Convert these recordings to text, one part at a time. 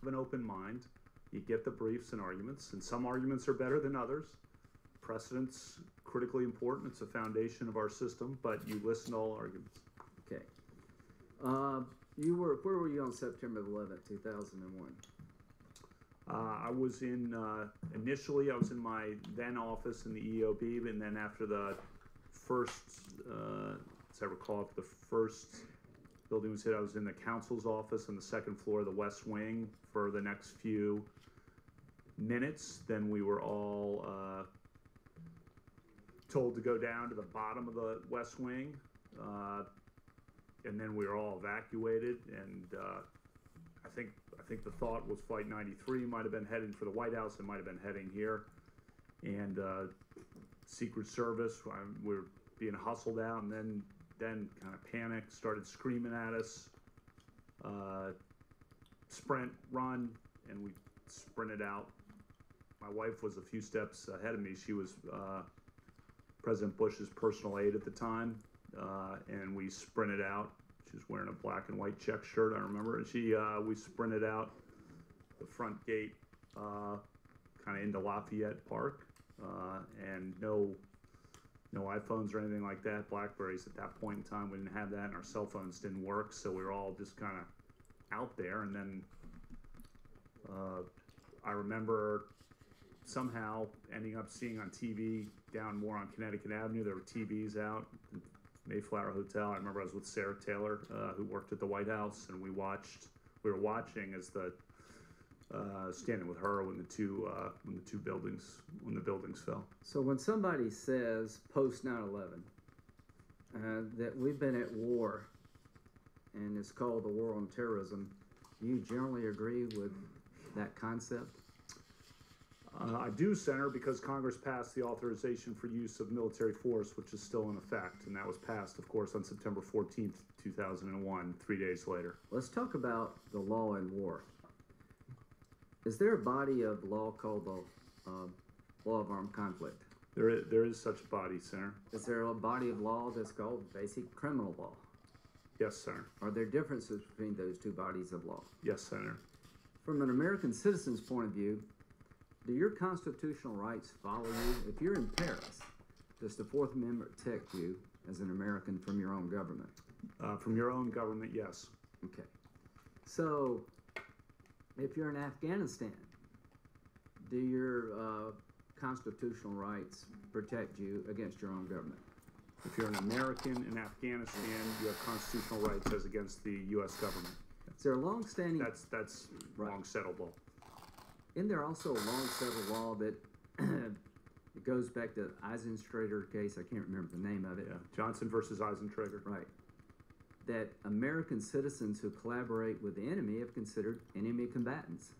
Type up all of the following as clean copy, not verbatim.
have an open mind. You get the briefs and arguments, and some arguments are better than others. Precedent's critically important. It's a foundation of our system, but you listen to all arguments. Okay. Where were you on September 11th, 2001? I was initially I was in my then office in the EOB, and then after the first, as I recall, the first building was hit, I was in the council's office on the second floor of the West Wing for the next few minutes. Then we were all told to go down to the bottom of the West Wing, and then we were all evacuated. And I think the thought was Flight 93 might have been heading for the White House. It might have been heading here, and Secret Service. We were being hustled out, and then kind of panicked, started screaming at us, sprint, run, and we sprinted out. My wife was a few steps ahead of me. She was President Bush's personal aide at the time, and we sprinted out. She was wearing a black and white check shirt, I remember. And we sprinted out the front gate, kind of into Lafayette Park, and no iPhones or anything like that. Blackberries at that point in time, we didn't have that, and our cell phones didn't work, so we were all just kind of out there. And then I remember somehow ending up seeing on TV down more on Connecticut Avenue, there were TVs out, Mayflower Hotel. I remember I was with Sarah Taylor, who worked at the White House, and we were watching as standing with her when the buildings fell. So when somebody says post 9/11 that we've been at war, and it's called the war on terrorism, do you generally agree with that concept? I do, Senator, because Congress passed the authorization for use of military force, which is still in effect, and that was passed, of course, on September 14th, 2001, 3 days later. Let's talk about the law in war. Is there a body of law called the law of armed conflict? There is such a body, Senator. Is there a body of law that's called basic criminal law? Yes, Senator. Are there differences between those two bodies of law? Yes, Senator. From an American citizen's point of view, do your constitutional rights follow you? If you're in Paris, does the Fourth Amendment protect you as an American from your own government? From your own government, yes. Okay. So, if you're in Afghanistan, do your constitutional rights protect you against your own government? If you're an American in Afghanistan, you have constitutional rights as against the U.S. government. Is there a long-standing... That's right. Long settled law. Isn't there also a long-settled law that it goes back to Eisentrager case? I can't remember the name of it. Yeah, Johnson versus Eisentrager. Right. That American citizens who collaborate with the enemy have considered enemy combatants.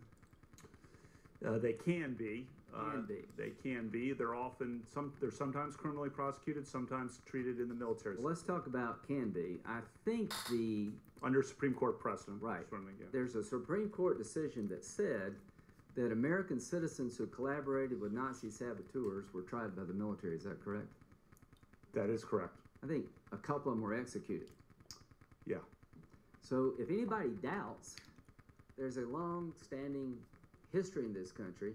They can be. They can be. They're sometimes criminally prosecuted, sometimes treated in the military. Well, let's talk about can be. I think under Supreme Court precedent. Right. There's a Supreme Court decision that said that American citizens who collaborated with Nazi saboteurs were tried by the military. Is that correct? That is correct. I think a couple of them were executed. Yeah. So if anybody doubts, there's a long-standing history in this country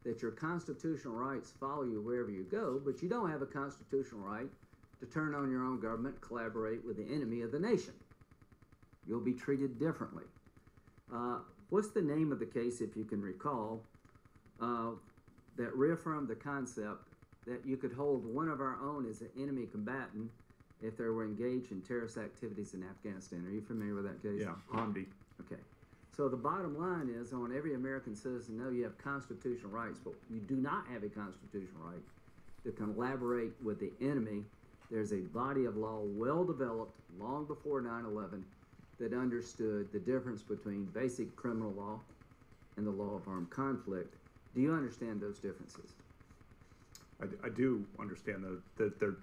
that your constitutional rights follow you wherever you go, but you don't have a constitutional right to turn on your own government, collaborate with the enemy of the nation. You'll be treated differently. What's the name of the case, if you can recall, that reaffirmed the concept that you could hold one of our own as an enemy combatant if they were engaged in terrorist activities in Afghanistan? Are you familiar with that case? Yeah, Hamdi. Okay. So the bottom line is, I want every American citizen to know you have constitutional rights, but you do not have a constitutional right to collaborate with the enemy. There's a body of law well developed long before 9/11 that understood the difference between basic criminal law and the law of armed conflict. Do you understand those differences? I do understand that